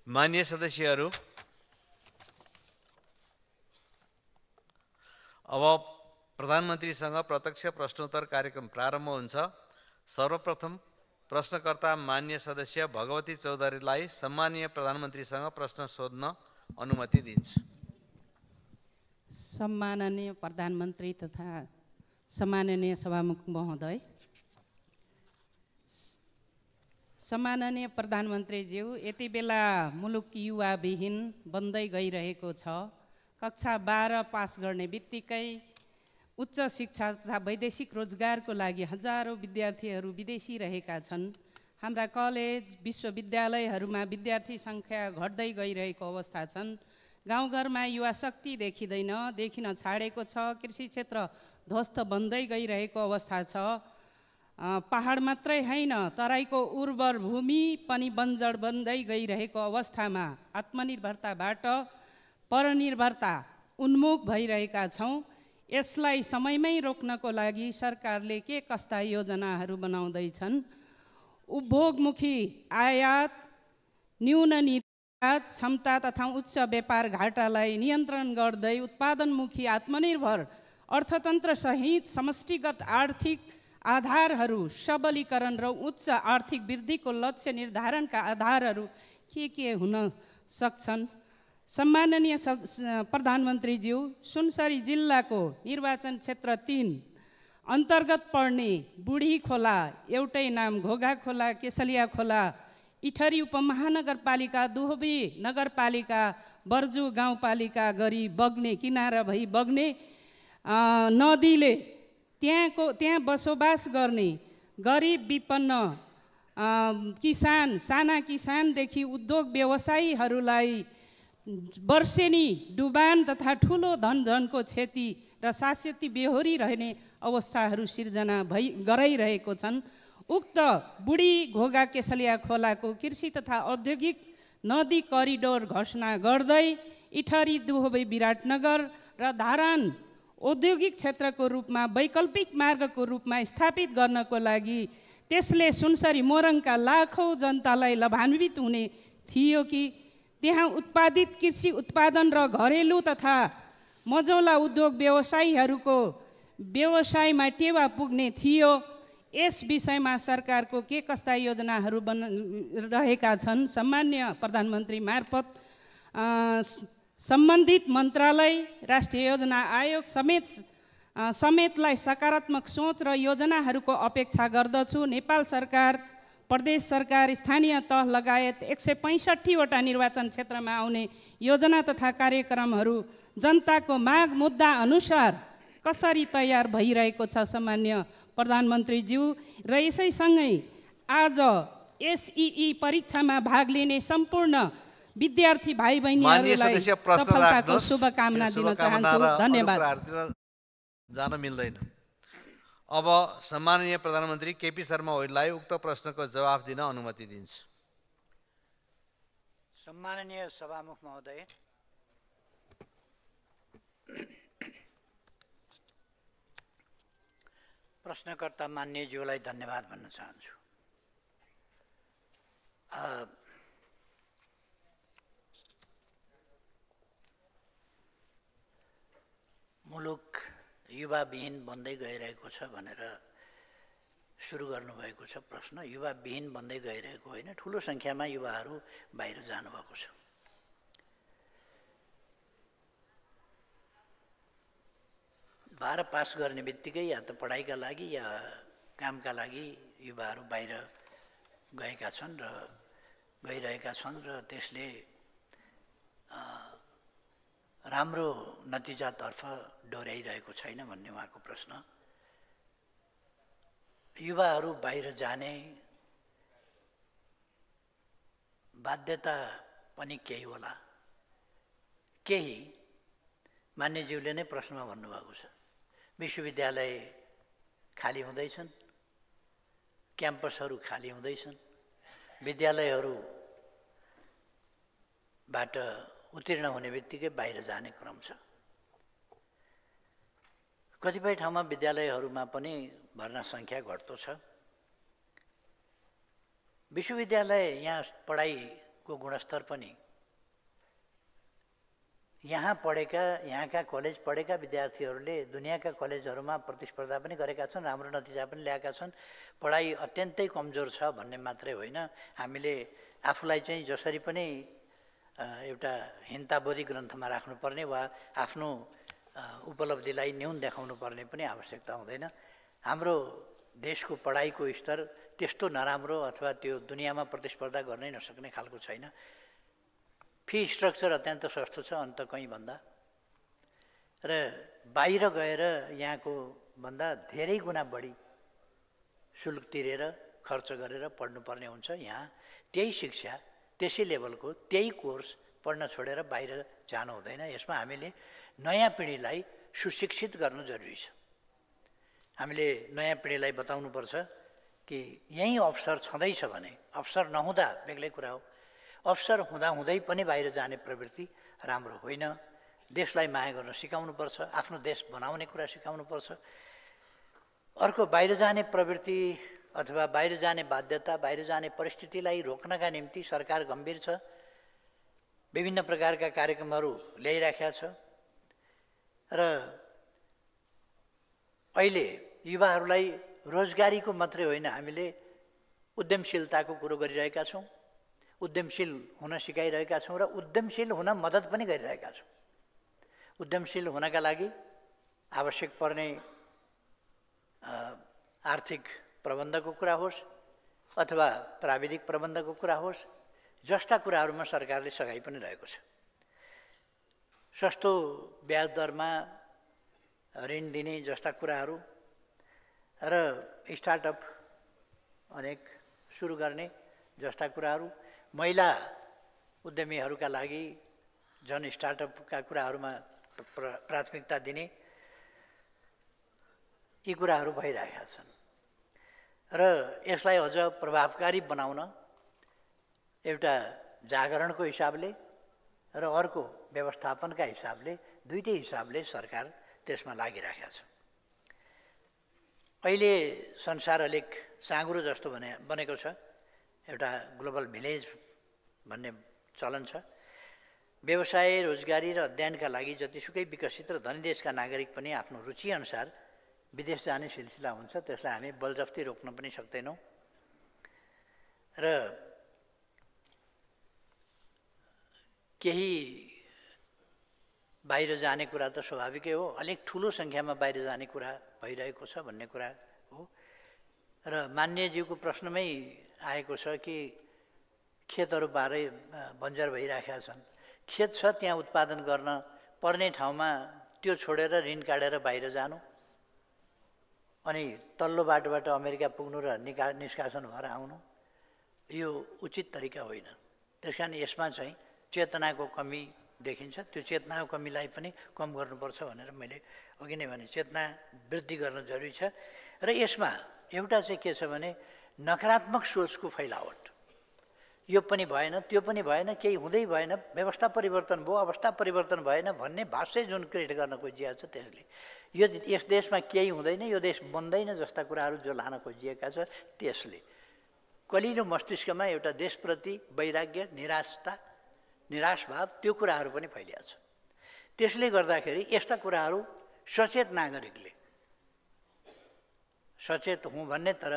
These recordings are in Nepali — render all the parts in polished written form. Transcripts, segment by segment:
मान्य सदस्यहरू, अब प्रधानमन्त्रीसँग प्रत्यक्ष प्रश्नोत्तर कार्यक्रम प्रारम्भ हुन्छ। सर्वप्रथम प्रश्नकर्ता मान्य सदस्य भगवती चौधरीलाई सम्मानीय प्रधानमन्त्रीसँग प्रश्न सोध्न अनुमति दिन्छु। सम्माननीय प्रधानमन्त्री तथा सम्माननीय सभामुख महोदय, सम्माननीय प्रधानमन्त्रीज्यू, यति बेला मुलुक युवाविहीन बन्दै गइरहेको छ। कक्षा 12 पास गर्ने बित्तिकै उच्च शिक्षा तथा वैदेशिक रोजगारको लागि हजारौं विद्यार्थीहरू विदेशी रहेका छन्। हाम्रा कलेज विश्वविद्यालयहरूमा विद्यार्थी सङ्ख्या घट्दै गइरहेको अवस्था छन्। गाउँघरमा युवा शक्ति देखिन छाडेको छ। कृषि क्षेत्र ध्वस्त बन्दै गइरहेको अवस्था छ। पहाड मात्रै होइन, तराईको उर्वर भूमि पनि बन्जर बन्दै गइरहेको अवस्थामा आत्मनिर्भरताबाट परनिर्भरता उन्मुख भइरहेका छौँ। यसलाई समयमै रोक्नको लागि सरकारले के कस्ता योजनाहरू बनाउँदैछन्? उपभोगमुखी आयात, न्यून निर्यात क्षमता तथा उच्च व्यापार घाटालाई नियन्त्रण गर्दै उत्पादनमुखी आत्मनिर्भर अर्थतन्त्र सहित समष्टिगत आर्थिक आधारहरू सबलीकरण र उच्च आर्थिक वृद्धिको लक्ष्य निर्धारणका आधारहरू के हुन सक्छन्? सम्माननीय प्रधानमन्त्रीज्यू, सुनसरी जिल्लाको निर्वाचन क्षेत्र 3 अन्तर्गत पर्ने बुढी खोला, एउटै नाम घोघा खोला, केसलिया खोला, इटहरी उपमहानगरपालिका, दुहबी नगरपालिका, बर्जु गाउँपालिका गरी बग्ने किनारा भई बग्ने नदीले त्यहाँ बसोबास गर्ने गरिब विपन्न किसान, साना किसानदेखि उद्योग व्यवसायीहरूलाई वर्षेनी डुबान तथा ठुलो धनजनको क्षति र शाश्वती बेहोरी रहने अवस्थाहरू सिर्जना गराइरहेको छन्। उक्त बुढी घोघा केसलिया खोलाको कृषि तथा औद्योगिक नदी करिडोर घोषणा गर्दै इटहरी, दुहबी, विराटनगर र धारान औद्योगिक क्षेत्रको रूपमा वैकल्पिक मार्गको रूपमा स्थापित गर्नको लागि त्यसले सुनसरी मोरङका लाखौँ जनतालाई लाभान्वित हुने थियो कि त्यहाँ उत्पादित कृषि उत्पादन र घरेलु तथा मझौला उद्योग व्यवसायीहरूको व्यवसायमा टेवा पुग्ने थियो? यस विषयमा सरकारको के कस्ता योजनाहरू रहेका छन्? सम्मान्य प्रधानमन्त्री मार्फत सम्बन्धित मन्त्रालय, राष्ट्रिय योजना आयोग समेतलाई सकारात्मक सोच र योजनाहरूको अपेक्षा गर्दछु। नेपाल सरकार, प्रदेश सरकार, स्थानीय तह लगायत 165 वटा निर्वाचन क्षेत्रमा आउने योजना तथा कार्यक्रमहरू जनताको माग मुद्दा अनुसार कसरी तयार भइरहेको छ? सम्मान्य प्रधानमन्त्रीज्यू, र यसैसँगै आज एसईई परीक्षामा भाग लिने सम्पूर्ण विद्यार्थी भाइ बहिनीहरूलाई सफलताको शुभकामना दिन चाहन्छु। धन्यवाद। जान मिल्दैन। अब सम्माननीय प्रधानमन्त्री केपी शर्मा ओलीलाई उक्त प्रश्नको जवाफ दिन अनुमति दिन्छु। सम्माननीय सभामुख महोदय, प्रश्नकर्ता मान्यज्यूलाई धन्यवाद भन्न चाहन्छु। मुलुक युवाविहीन बन्दै गइरहेको छ भनेर सुरु गर्नुभएको छ प्रश्न। युवाविहीन बन्दै गइरहेको होइन, ठुलो सङ्ख्यामा युवाहरू बाहिर जानुभएको छ। बाह्र पास गर्ने बित्तिकै या त पढाइका लागि या कामका लागि युवाहरू बाहिर गएका छन् र गइरहेका छन् र त्यसले राम्रो नतिजातर्फ डोर्याइरहेको छैन भन्ने उहाँको प्रश्न। युवाहरू बाहिर जाने बाध्यता पनि केही होला, केही मान्यज्यूले नै प्रश्नमा भन्नुभएको छ। विश्वविद्यालय खाली हुँदैछन्, क्याम्पसहरू खाली हुँदैछन्, विद्यालयहरूबाट उत्तीर्ण हुने बित्तिकै बाहिर जाने क्रम छ। कतिपय ठाउँमा विद्यालयहरूमा पनि भर्ना सङ्ख्या घट्दो छ। विश्वविद्यालय यहाँ पढाइ गुणस्तर पनि यहाँका कलेज पढेका विद्यार्थीहरूले दुनियाँका कलेजहरूमा प्रतिस्पर्धा पनि गरेका छन्, राम्रो नतिजा पनि ल्याएका छन्। पढाइ अत्यन्तै कमजोर छ भन्ने मात्रै होइन, हामीले आफूलाई चाहिँ जसरी पनि एउटा हिन्ताबोधी ग्रन्थमा राख्नुपर्ने वा आफ्नो उपलब्धिलाई न्यून देखाउनु पर्ने पनि आवश्यकता हुँदैन। हाम्रो देशको पढाइको स्तर त्यस्तो नराम्रो अथवा त्यो दुनियाँमा प्रतिस्पर्धा गर्नै नसक्ने खालको छैन। फी स्ट्रक्चर अत्यन्त सस्तो छ अन्त कहीँ भन्दा, र बाहिर गएर यहाँको भन्दा धेरै गुणा बढी शुल्क तिरेर खर्च गरेर पढ्नुपर्ने हुन्छ। यहाँ त्यही शिक्षा, त्यसै लेभलको त्यही कोर्स पढ्न छोडेर बाहिर जानु हुँदैन। यसमा हामीले नयाँ पिँढीलाई सुशिक्षित गर्नु जरुरी छ। हामीले नयाँ पिँढीलाई बताउनुपर्छ कि यहीँ अवसर छँदैछ भने, अवसर नहुँदा बेग्लै कुरा हो, अवसर हुँदाहुँदै पनि बाहिर जाने प्रवृत्ति राम्रो होइन। देशलाई माया गर्न सिकाउनुपर्छ, आफ्नो देश बनाउने कुरा सिकाउनुपर्छ। अर्को, बाहिर जाने प्रवृत्ति अथवा बाहिर जाने बाध्यता, बाहिर जाने परिस्थितिलाई रोक्नका निम्ति सरकार गम्भीर छ, विभिन्न प्रकारका कार्यक्रमहरू ल्याइराखेका छ। र अहिले युवाहरूलाई रोजगारीको मात्रै होइन, हामीले उद्यमशीलताको कुरो गरिरहेका छौँ, उद्यमशील हुन सिकाइरहेका छौँ र उद्यमशील हुन मद्दत पनि गरिरहेका छौँ। उद्यमशील हुनका लागि आवश्यक पर्ने आर्थिक प्रबन्धको कुरा होस् अथवा प्राविधिक प्रबन्धको कुरा होस्, जस्ता कुराहरूमा सरकारले सघाइ पनि रहेको छ। सस्तो ब्याज दरमा ऋण दिने जस्ता कुराहरू र स्टार्टअप अनेक सुरु गर्ने जस्ता कुराहरू, महिला उद्यमीहरूका लागि जन स्टार्टअपका कुराहरूमा प्राथमिकता दिने, यी कुराहरू भइरहेका छन्। र यसलाई अझ प्रभावकारी बनाउन एउटा जागरणको हिसाबले र अर्को व्यवस्थापनका हिसाबले, दुईटै हिसाबले सरकार त्यसमा लागिरहेका छ। अहिले संसार अलिक साँघुरो जस्तो बनेको छ, एउटा ग्लोबल भिलेज भन्ने चलन छ। व्यवसाय, रोजगारी र अध्ययनका लागि जतिसुकै विकसित र धनी देशका नागरिक पनि आफ्नो रुचिअनुसार विदेश जाने सिलसिला हुन्छ, त्यसलाई हामी बलजफ्ती रोक्न पनि सक्दैनौँ। र केही बाहिर जाने कुरा त स्वाभाविकै हो, अलिक ठुलो सङ्ख्यामा बाहिर जाने कुरा भइरहेको छ भन्ने कुरा हो। र मान्यज्यूको प्रश्नमै आएको छ कि खेतहरू बाह्रै बन्जर भइराखेका छन्। खेत छ, त्यहाँ उत्पादन गर्न पर्ने ठाउँमा त्यो छोडेर ऋण काटेर बाहिर जानु अनि तल्लो बाटोबाट अमेरिका पुग्नु र निष्कासन भएर आउनु, यो उचित तरिका होइन। त्यस कारण यसमा चाहिँ चेतनाको कमी देखिन्छ। त्यो चेतनाको कमीलाई पनि कम गर्नुपर्छ भनेर मैले अघि नै भने, चेतना वृद्धि गर्न जरुरी छ। र यसमा एउटा चाहिँ के छ भने नकारात्मक सोचको फैलावट, यो पनि भएन, त्यो पनि भएन, केही हुँदै भएन, व्यवस्था परिवर्तन भयो, अवस्था परिवर्तन भएन भन्ने भाष्य जुन क्रिएट गर्न खोजिएको छ, त्यसले यस देशमा केही हुँदैन, यो देश बन्दैन जस्ता कुराहरू जो लान खोजिएका छ, त्यसले कलिलो मस्तिष्कमा एउटा देशप्रति वैराग्य, निराश भाव, त्यो कुराहरू पनि फैलिएको छ। त्यसले गर्दाखेरि यस्ता कुराहरू सचेत नागरिकले, सचेत हुँ भन्ने तर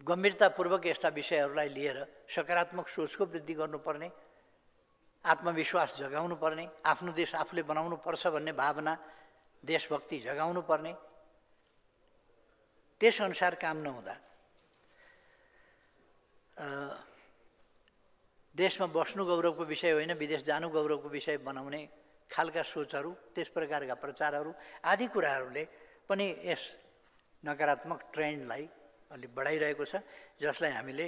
गम्भीरतापूर्वक यस्ता विषयहरूलाई लिएर सकारात्मक सोचको वृद्धि गर्नुपर्ने, आत्मविश्वास जगाउनु पर्ने, आफ्नो देश आफूले बनाउनु पर्छ भन्ने भावना, देशभक्ति जगाउनु पर्ने। त्यसअनुसार काम नहुँदा देशमा बस्नु गौरवको विषय होइन, विदेश जानु गौरवको विषय बनाउने खालका सोचहरू, त्यस प्रकारका प्रचारहरू आदि कुराहरूले पनि यस नकारात्मक ट्रेन्डलाई अलि बढाइरहेको छ, जसलाई हामीले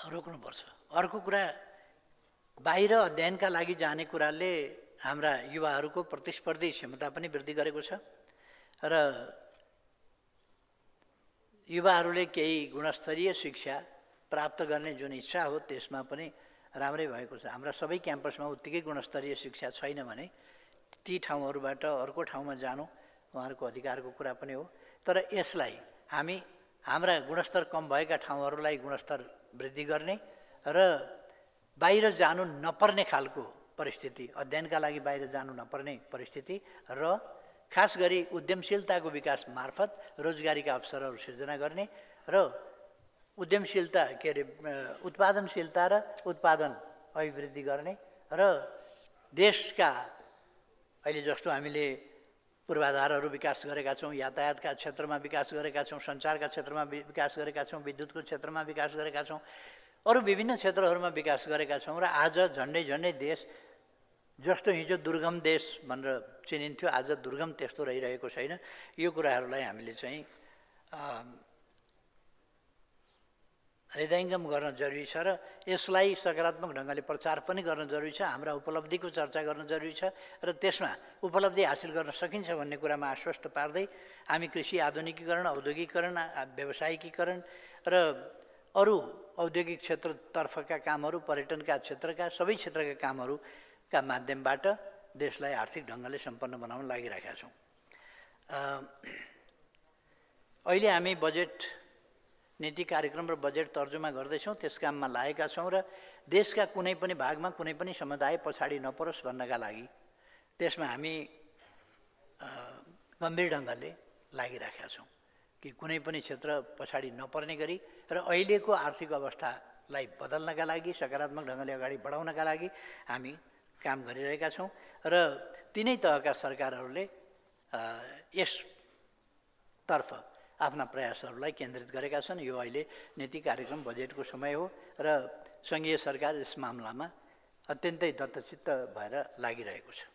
रोक्नुपर्छ। अर्को कुरा, बाहिर अध्ययनका लागि जाने कुराले हाम्रा युवाहरूको प्रतिस्पर्धी क्षमता पनि वृद्धि गरेको छ र युवाहरूले केही गुणस्तरीय शिक्षा प्राप्त गर्ने जुन इच्छा हो त्यसमा पनि राम्रै भएको छ। हाम्रा सबै क्याम्पसमा उत्तिकै गुणस्तरीय शिक्षा छैन भने ती ठाउँहरूबाट अर्को ठाउँमा जानु उहाँहरूको अधिकारको कुरा पनि हो। तर यसलाई हामी हाम्रा गुणस्तर कम भएका ठाउँहरूलाई गुणस्तर वृद्धि गर्ने र बाहिर जानु नपर्ने खालको परिस्थिति, अध्ययनका लागि बाहिर जानु नपर्ने परिस्थिति र खास गरी उद्यमशीलताको विकास मार्फत रोजगारीका अवसरहरू सिर्जना गर्ने र उद्यमशीलता के अरे उत्पादनशीलता र उत्पादन अभिवृद्धि गर्ने र देशका अहिले जस्तो हामीले पूर्वाधारहरू विकास गरेका छौँ, यातायातका क्षेत्रमा विकास गरेका छौँ, सञ्चारका क्षेत्रमा विकास गरेका छौँ, विद्युतको क्षेत्रमा विकास गरेका छौँ, अरू विभिन्न क्षेत्रहरूमा विकास गरेका छौँ र आज झन्डै झन्डै देश जस्तो हिजो दुर्गम देश भनेर चिनिन्थ्यो आज दुर्गम त्यस्तो रहिरहेको छैन। यो कुराहरूलाई हामीले चाहिँ हृदयङ्गम गर्न जरुरी छ र यसलाई सकारात्मक ढङ्गले प्रचार पनि गर्न जरुरी छ। हाम्रा उपलब्धिको चर्चा गर्न जरुरी छ र त्यसमा उपलब्धि हासिल गर्न सकिन्छ भन्ने कुरामा आश्वस्त पार्दै हामी कृषि आधुनिकीकरण, औद्योगिकीकरण, व्यावसायिकीकरण र अरू औद्योगिक क्षेत्रतर्फका कामहरू, पर्यटनका क्षेत्रका सबै क्षेत्रका कामहरूका माध्यमबाट देशलाई आर्थिक ढङ्गले सम्पन्न बनाउन लागिरहेका छौँ। अहिले हामी बजेट नीति कार्यक्रम र बजेट तर्जुमा गर्दैछौँ, त्यस काममा लागेका छौँ र देशका कुनै पनि भागमा कुनै पनि समुदाय पछाडि नपरोस् भन्नका लागि त्यसमा हामी गम्भीर ढङ्गले लागिरहेका छौँ कि कुनै पनि क्षेत्र पछाडि नपर्ने गरी र अहिलेको आर्थिक अवस्थालाई बदल्नका लागि, सकारात्मक ढङ्गले अगाडि बढाउनका लागि हामी काम गरिरहेका छौँ र तिनै तहका सरकारहरूले यसतर्फ आफ्ना प्रयासहरूलाई केन्द्रित गरेका छन्। यो अहिले नीति कार्यक्रम बजेटको समय हो र सङ्घीय सरकार यस मामलामा अत्यन्तै दत्तचित्त भएर लागिरहेको छ।